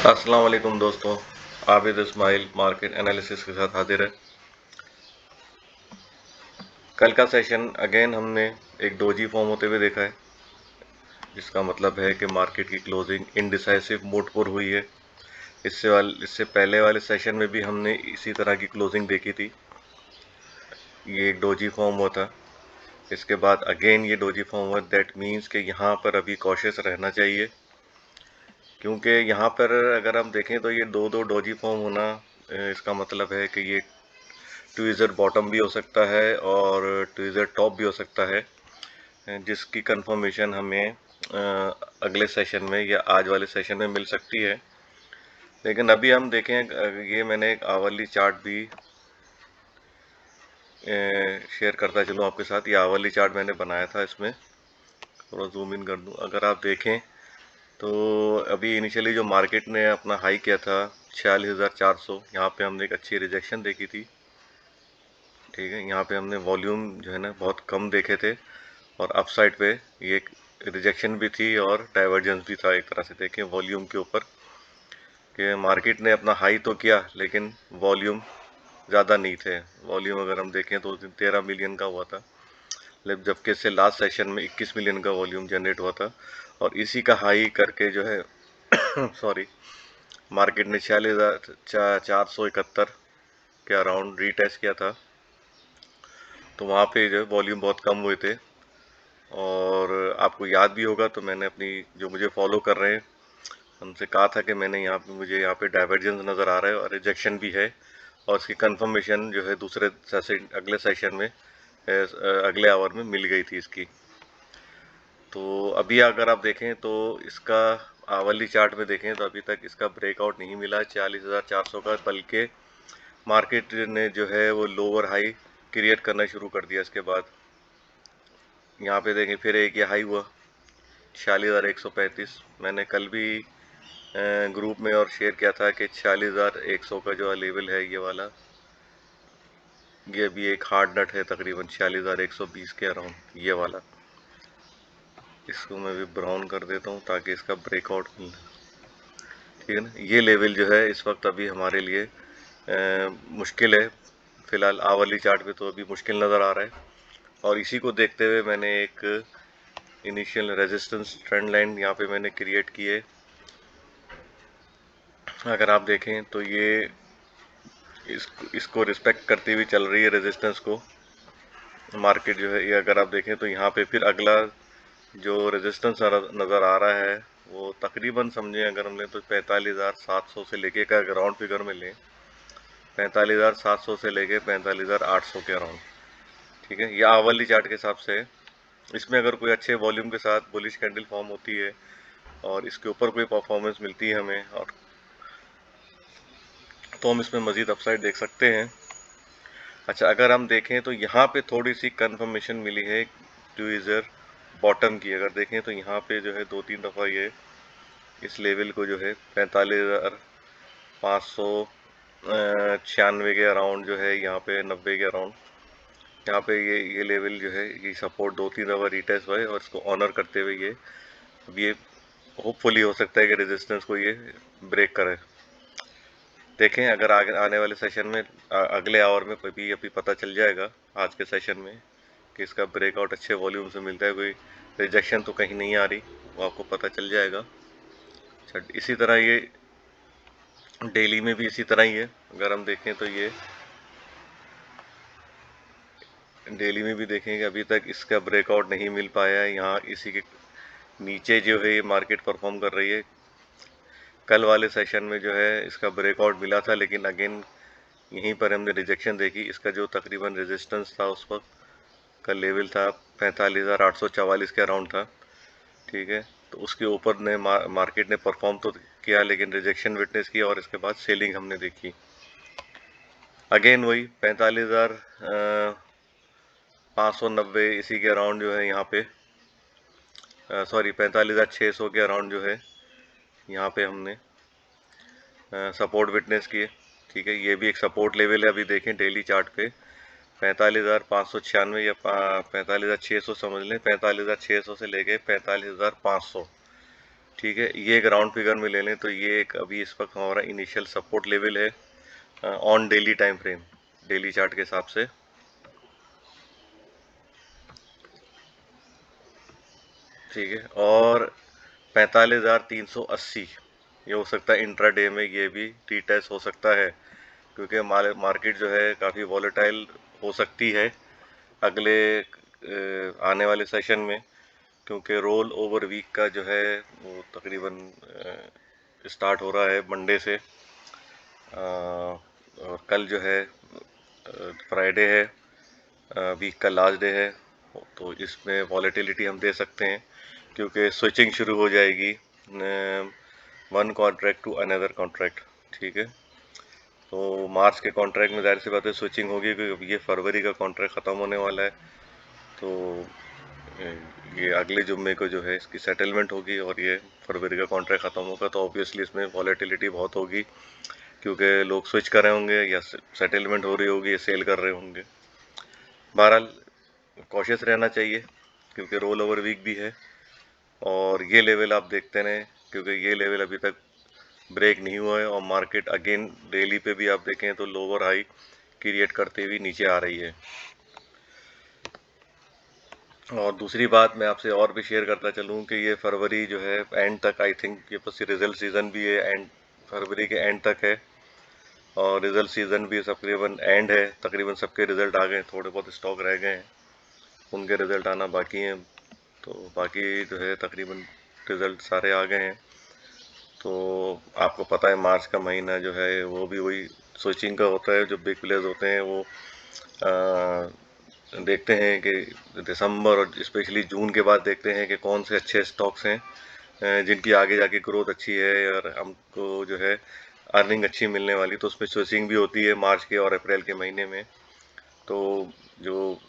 अस्सलाम वालेकुम दोस्तों। आबिद इस्माइल मार्केट एनालिसिस के साथ हाजिर है। कल का सेशन अगेन हमने एक डोजी फॉर्म होते हुए देखा है, जिसका मतलब है कि मार्केट की क्लोजिंग इनडिसाइसिव मोड पर हुई है। इससे पहले वाले सेशन में भी हमने इसी तरह की क्लोजिंग देखी थी। ये एक डोजी फॉर्म हुआ था। इसके बाद अगेन ये डोजी फॉर्म हुआ। दैट मीन्स कि यहाँ पर अभी कॉशियस रहना चाहिए, क्योंकि यहाँ पर अगर हम देखें तो ये दो दो डोजी फॉर्म होना, इसका मतलब है कि ये ट्वीज़र बॉटम भी हो सकता है और ट्वीज़र टॉप भी हो सकता है, जिसकी कंफर्मेशन हमें अगले सेशन में या आज वाले सेशन में मिल सकती है। लेकिन अभी हम देखें, ये मैंने एक आवरली चार्ट भी शेयर करता चलूँ आपके साथ। ये आवरली चार्ट मैंने बनाया था, इसमें थोड़ा जूम इन कर दूँ। अगर आप देखें तो अभी इनिशियली जो मार्केट ने अपना हाई किया था 46,400, यहाँ पे हमने एक अच्छी रिजेक्शन देखी थी। ठीक है, यहाँ पे हमने वॉल्यूम जो है ना बहुत कम देखे थे, और अपसाइड पे ये रिजेक्शन भी थी और डाइवर्जेंस भी था। एक तरह से देखें वॉल्यूम के ऊपर कि मार्केट ने अपना हाई तो किया, लेकिन वॉल्यूम ज़्यादा नहीं थे। वॉल्यूम अगर हम देखें तो 13 मिलियन का हुआ था, जबकि इससे लास्ट सेशन में 21 मिलियन का वॉल्यूम जनरेट हुआ था। और इसी का हाई करके जो है सॉरी, मार्केट ने 46,471 के अराउंड रीटेस्ट किया था। तो वहाँ पे जो है वॉल्यूम बहुत कम हुए थे। और आपको याद भी होगा, तो मैंने अपनी, जो मुझे फॉलो कर रहे हैं, उनसे कहा था कि मैंने यहाँ पे, मुझे यहाँ पे डाइवर्जेंस नज़र आ रहा है और रिजेक्शन भी है, और इसकी कंफर्मेशन जो है दूसरे सेशन, अगले सेशन में, अगले आवर में मिल गई थी इसकी। तो अभी अगर आप देखें तो इसका आवली चार्ट में देखें तो अभी तक इसका ब्रेकआउट नहीं मिला 46,400 का, बल्कि मार्केट ने जो है वो लोअर हाई क्रिएट करना शुरू कर दिया। इसके बाद यहाँ पे देखें फिर एक ये हाई हुआ 46,135। मैंने कल भी ग्रुप में और शेयर किया था कि 46,100 का जो लेवल है ये वाला, ये भी एक हार्ड नट है तकरीबन 46,120 के अराउंड, ये वाला। इसको मैं भी ब्राउन कर देता हूँ ताकि इसका ब्रेकआउट मिले। ठीक है ना, ये लेवल जो है इस वक्त अभी हमारे लिए मुश्किल है। फिलहाल आवरली चार्ट पे तो अभी मुश्किल नज़र आ रहा है, और इसी को देखते हुए मैंने एक इनिशियल रेजिस्टेंस ट्रेंड लाइन यहाँ पे मैंने क्रिएट की है। अगर आप देखें तो ये इसको रिस्पेक्ट करती हुई चल रही है रेजिस्टेंस को मार्केट जो है। ये अगर आप देखें तो यहाँ पे फिर अगला जो रेजिस्टेंस नज़र आ रहा है वो तकरीबन समझें, अगर हम लें तो 45,700 से लेके का ग्राउंड फिगर में लें, 45,700 से लेके 45,800 के अराउंड। ठीक है, यह आवरली चार्ट के हिसाब से है। इसमें अगर कोई अच्छे वॉल्यूम के साथ बुलिश कैंडल फॉर्म होती है और इसके ऊपर कोई परफॉर्मेंस मिलती है हमें, और तो हम इसमें मज़ीद अपसाइड देख सकते हैं। अच्छा, अगर हम देखें तो यहाँ पे थोड़ी सी कंफर्मेशन मिली है ट्वीज़र बॉटम की। अगर देखें तो यहाँ पे जो है 2-3 दफ़ा ये इस लेवल को जो है 45,596 के अराउंड जो है, यहाँ पे 90 के अराउंड, यहाँ पे ये लेवल जो है, ये सपोर्ट 2-3 दफ़ा रिटेस्ट हुआ है, और इसको ऑनर करते हुए ये अब ये होपफुली हो सकता है कि रेजिस्टेंस को ये ब्रेक करे। देखें अगर आगे आने वाले सेशन में, अगले आवर में भी अभी पता चल जाएगा आज के सेशन में कि इसका ब्रेकआउट अच्छे वॉल्यूम से मिलता है, कोई रिजेक्शन तो कहीं नहीं आ रही, वो आपको पता चल जाएगा। अच्छा, इसी तरह ये डेली में भी इसी तरह ही है। अगर हम देखें तो ये डेली में भी देखेंगे, अभी तक इसका ब्रेकआउट नहीं मिल पाया है। यहाँ इसी के नीचे जो है ये मार्केट परफॉर्म कर रही है। कल वाले सेशन में जो है इसका ब्रेकआउट मिला था, लेकिन अगेन यहीं पर हमने रिजेक्शन देखी। इसका जो तकरीबन रेजिस्टेंस था उस वक्त का लेवल था 45,844 के अराउंड था। ठीक है, तो उसके ऊपर ने मार्केट ने परफॉर्म तो किया, लेकिन रिजेक्शन विटनेस की, और इसके बाद सेलिंग हमने देखी। अगेन वही 45,590 इसी के अराउंड जो है यहाँ पे, सॉरी 45,600 के अराउंड जो है यहाँ पे हमने सपोर्ट विटनेस किए। ठीक है, ये भी एक सपोर्ट लेवल है। अभी देखें डेली चार्ट पे 45,596 या 45,600 समझ लें, 45,600 से लेके 45,500, ठीक है, ये एक राउंड फिगर में ले लें तो ये एक अभी इस वक्त हमारा इनिशियल सपोर्ट लेवल है on daily time frame, daily chart के हिसाब से। ठीक है, और 45,380 ये हो सकता है इंट्राडे में, ये भी टी टेस्ट हो सकता है, क्योंकि मार्केट जो है काफ़ी वॉलेटाइल हो सकती है अगले आने वाले सेशन में, क्योंकि रोल ओवर वीक का जो है वो तकरीबन स्टार्ट हो रहा है मंडे से, और कल जो है फ्राइडे है, वीक का लास्ट डे है। तो इसमें वॉलेटिलिटी हम दे सकते हैं, क्योंकि स्विचिंग शुरू हो जाएगी one contract to another contract. ठीक है, तो मार्च के कॉन्ट्रैक्ट में जाहिर सी बात है स्विचिंग होगी, क्योंकि ये फरवरी का कॉन्ट्रैक्ट ख़त्म होने वाला है। तो ये अगले जुम्मे को जो है इसकी सेटलमेंट होगी और ये फरवरी का कॉन्ट्रैक्ट ख़त्म होगा, तो ऑब्वियसली इसमें वॉलेटिलिटी बहुत होगी, क्योंकि लोग स्विच कर रहे होंगे या सेटलमेंट हो रही होगी या सेल कर रहे होंगे। बहरहाल कॉशियस रहना चाहिए, क्योंकि रोल ओवर वीक भी है। और ये लेवल आप देखते रहें, क्योंकि ये लेवल अभी तक ब्रेक नहीं हुआ है, और मार्केट अगेन डेली पे भी आप देखें तो लोअर हाई क्रिएट करते हुए नीचे आ रही है। और दूसरी बात मैं आपसे और भी शेयर करता चलूँ कि ये फरवरी जो है एंड तक, आई थिंक ये बस रिजल्ट सीज़न भी है, एंड फरवरी के एंड तक है, और रिजल्ट सीज़न भी तकरीबन एंड है, तकरीबन सबके रिजल्ट आ गए, थोड़े बहुत स्टॉक रह गए हैं उनके रिजल्ट आना बाकी हैं। तो बाकी जो है तकरीबन रिजल्ट सारे आ गए हैं। तो आपको पता है मार्च का महीना जो है वो भी वही स्विचिंग का होता है, जो बिग प्लेयर्स होते हैं वो देखते हैं कि दिसंबर और स्पेशली जून के बाद देखते हैं कि कौन से अच्छे स्टॉक्स हैं जिनकी आगे जाके ग्रोथ अच्छी है और हमको जो है अर्निंग अच्छी मिलने वाली, तो उसमें स्विचिंग भी होती है मार्च के और अप्रैल के महीने में। तो जो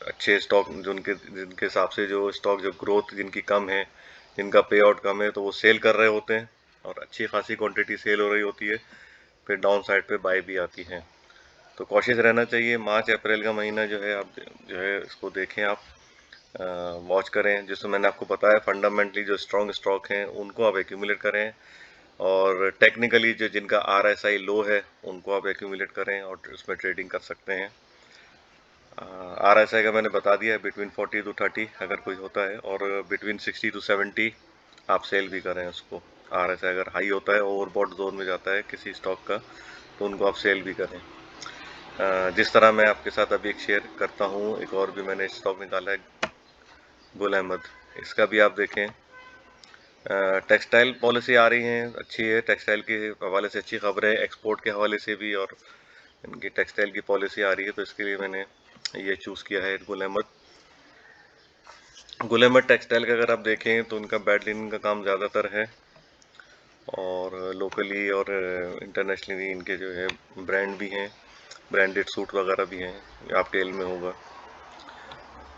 अच्छे स्टॉक जो उनके जिनके हिसाब से जो स्टॉक जो ग्रोथ जिनकी कम है, जिनका पे आउट कम है, तो वो सेल कर रहे होते हैं और अच्छी खासी क्वांटिटी सेल हो रही होती है, फिर डाउन साइड पे बाय भी आती है। तो कोशिश रहना चाहिए, मार्च अप्रैल का महीना जो है आप जो है इसको देखें, आप वॉच करें, जिसमें मैंने आपको बताया फंडामेंटली जो स्ट्रॉन्ग स्टॉक हैं उनको आप एक्यूमुलेट करें, और टेक्निकली जो जिनका RSI लो है उनको आप एक्यूमुलेट करें और उसमें ट्रेडिंग कर सकते हैं। RSI का मैंने बता दिया है, बिटवीन 40 to 30 अगर कोई होता है, और बिटवीन 60 to 70 आप सेल भी करें उसको। RSI अगर हाई होता है, ओवरबॉट जोन में जाता है किसी स्टॉक का, तो उनको आप सेल भी करें। जिस तरह मैं आपके साथ अभी एक शेयर करता हूँ, एक और भी मैंने स्टॉक निकाला है गुल अहमद, इसका भी आप देखें। टेक्सटाइल पॉलिसी आ रही है, अच्छी है, टेक्सटाइल के हवाले से अच्छी खबर है, एक्सपोर्ट के हवाले से भी, और इनकी टेक्सटाइल की पॉलिसी आ रही है, तो इसके लिए मैंने ये चूज़ किया है गुल अहमद। गुल अहमद टेक्सटाइल का अगर आप देखें तो उनका बेड लिनन का काम ज़्यादातर है, और लोकली और इंटरनेशनली इनके जो है ब्रांड भी हैं, ब्रांडेड सूट वगैरह भी हैं, आप टेल में होगा।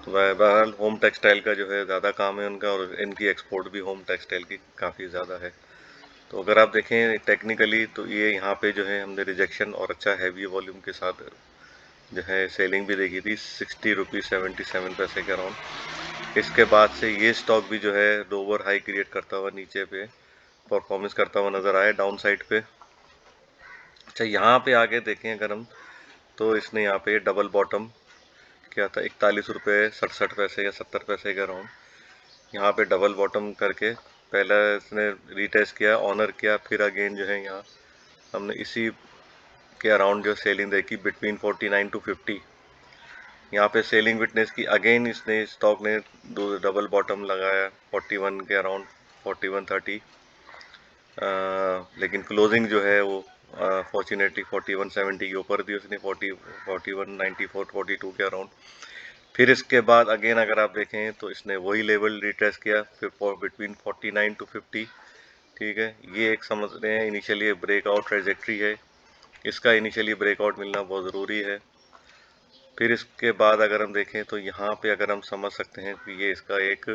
तो बहरहाल होम टेक्सटाइल का जो है ज़्यादा काम है उनका, और इनकी एक्सपोर्ट भी होम टेक्सटाइल की काफ़ी ज़्यादा है। तो अगर आप देखें टेक्निकली तो ये यहाँ पे जो है हमने रिजेक्शन और अच्छा हैवी वॉल्यूम के साथ जो है सेलिंग भी देखी थी 60 रुपीज़ 77 पैसे के अराउंड। इसके बाद से ये स्टॉक भी जो है लोअर हाई क्रिएट करता हुआ नीचे पे परफॉर्मेंस करता हुआ नज़र आया डाउन साइड पे। अच्छा, यहाँ पे आगे देखें अगर हम, तो इसने यहाँ पे डबल बॉटम किया था 41 रुपये 67 पैसे या 70 पैसे के अराउंड। यहाँ पे डबल बॉटम करके पहला इसने रीटेस्ट किया, ऑनर किया, फिर अगेन जो है यहाँ हमने इसी के अराउंड जो सेलिंग देखी बिटवीन 49 to 50। यहाँ पे सेलिंग विटनेस की, अगेन इसने स्टॉक ने दो डबल बॉटम लगाया 41 के अराउंड 41.30, लेकिन क्लोजिंग जो है वो फॉर्चुनेटली 41.70 के ऊपर दी उसने, 41.94 42 के अराउंड। फिर इसके बाद अगेन अगर आप देखें तो इसने वही लेवल रिट्रेस किया फिर बिटवीन 49 to 50। ठीक है, ये एक समझ रहे हैं इनिशियली ब्रेकआउट ट्रेजेक्ट्री है, इसका इनिशियली ब्रेकआउट मिलना बहुत ज़रूरी है। फिर इसके बाद अगर हम देखें तो यहाँ पे अगर हम समझ सकते हैं कि ये इसका एक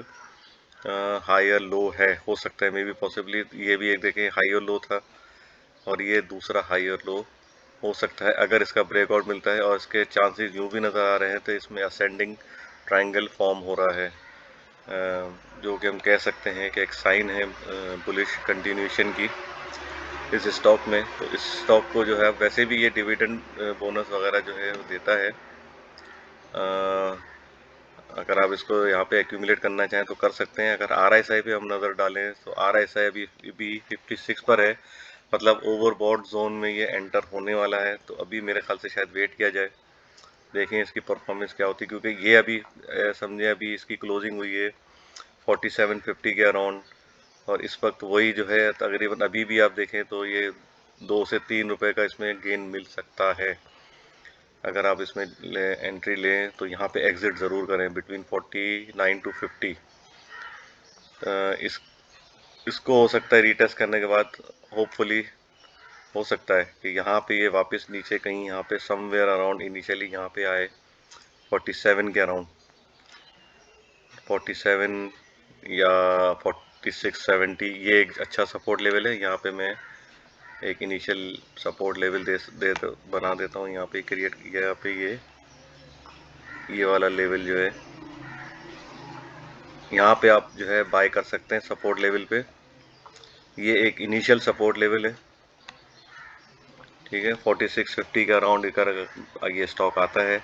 हायर लो है, हो सकता है मे बी पॉसिबली ये भी एक देखें हायर लो था, और ये दूसरा हायर लो हो सकता है अगर इसका ब्रेकआउट मिलता है, और इसके चांसेस यूँ भी नज़र आ रहे हैं तो इसमें असेंडिंग ट्रायंगल फॉर्म हो रहा है। जो कि हम कह सकते हैं कि एक साइन है बुलिश कंटिन्यूएशन की इस स्टॉक में। तो इस स्टॉक को जो है वैसे भी ये डिविडेंड बोनस वगैरह जो है वो देता है। अगर आप इसको यहाँ पे एक्यूमुलेट करना चाहें तो कर सकते हैं। अगर RSI पे हम नज़र डालें तो RSI अभी 56 पर है, मतलब ओवरबॉट जोन में ये एंटर होने वाला है। तो अभी मेरे ख्याल से शायद वेट किया जाए, देखें इसकी परफॉर्मेंस क्या होती है, क्योंकि ये अभी समझे अभी इसकी क्लोजिंग हुई है 4750 के अराउंड, और इस वक्त वही जो है तकरीबन अभी भी आप देखें तो ये 2 से 3 रुपए का इसमें गेन मिल सकता है। अगर आप इसमें एंट्री लें तो यहाँ पे एग्जिट ज़रूर करें बिटवीन 49 टू 50। इस इसको हो सकता है रीटेस्ट करने के बाद होपफुली हो सकता है कि यहाँ पे ये वापस नीचे कहीं यहाँ पे समवेयर अराउंड इनिशियली यहाँ पे आए 47 के अराउंड, 47 या 4670, ये एक अच्छा सपोर्ट लेवल है। यहाँ पे मैं एक इनिशियल सपोर्ट लेवल बना देता हूँ यहाँ पे क्रिएट, यहाँ पे ये वाला लेवल जो है यहाँ पे आप जो है बाय कर सकते हैं सपोर्ट लेवल पे। ये एक इनिशियल सपोर्ट लेवल है, ठीक है। 4650 का अराउंड ये स्टॉक आता है,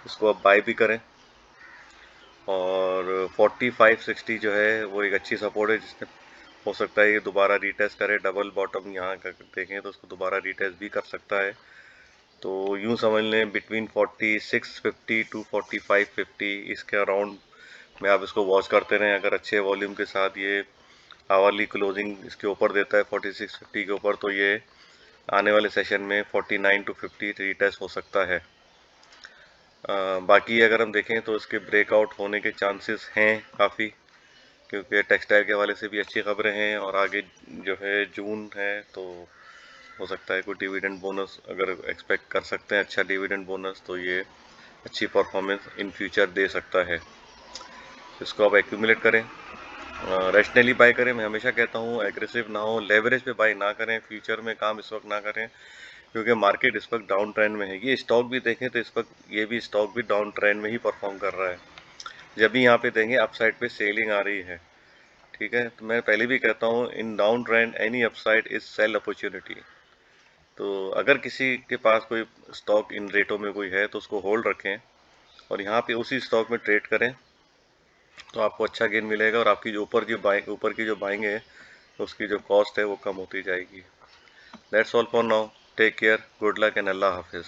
इसको आप बाय भी करें। और 4560 जो है वो एक अच्छी सपोर्ट है, जिसमें हो सकता है ये दोबारा रीटेस्ट करे, डबल बॉटम यहाँ का देखें तो उसको दोबारा रीटेस्ट भी कर सकता है। तो यूँ समझ लें बिटवीन 4650 टू 4550 इसके अराउंड में आप इसको वॉच करते रहें। अगर अच्छे वॉल्यूम के साथ ये आवरली क्लोजिंग इसके ऊपर देता है 4650 के ऊपर, तो ये आने वाले सेशन में 49 टू 50 रीटेस्ट हो सकता है। बाकी अगर हम देखें तो इसके ब्रेकआउट होने के चांसेस हैं काफ़ी, क्योंकि टेक्सटाइल के हवाले से भी अच्छी खबरें हैं, और आगे जो है जून है तो हो सकता है कोई डिविडेंड बोनस अगर एक्सपेक्ट कर सकते हैं, अच्छा डिविडेंड बोनस, तो ये अच्छी परफॉर्मेंस इन फ्यूचर दे सकता है। इसको आप एक्यूमुलेट करें, रैशनली बाय करें। मैं हमेशा कहता हूँ एग्रेसिव ना हो, लेवरेज पे बाय ना करें, फ्यूचर में काम इस वक्त ना करें, क्योंकि मार्केट इस वक्त डाउन ट्रेंड में है। ये स्टॉक भी देखें तो इस वक्त ये भी स्टॉक भी डाउन ट्रेंड में ही परफॉर्म कर रहा है। जब भी यहाँ पे देंगे अपसाइड पे सेलिंग आ रही है, ठीक है। तो मैं पहले भी कहता हूँ in down trend any upside is sell opportunity. तो अगर किसी के पास कोई स्टॉक इन रेटों में कोई है तो उसको होल्ड रखें और यहाँ पे उसी स्टॉक में ट्रेड करें, तो आपको अच्छा गेन मिलेगा, और आपकी जो ऊपर की जो बाइंग है उसकी जो कॉस्ट है वो कम होती जाएगी। That's all for now, take care, good luck and अल्लाह हाफिज़।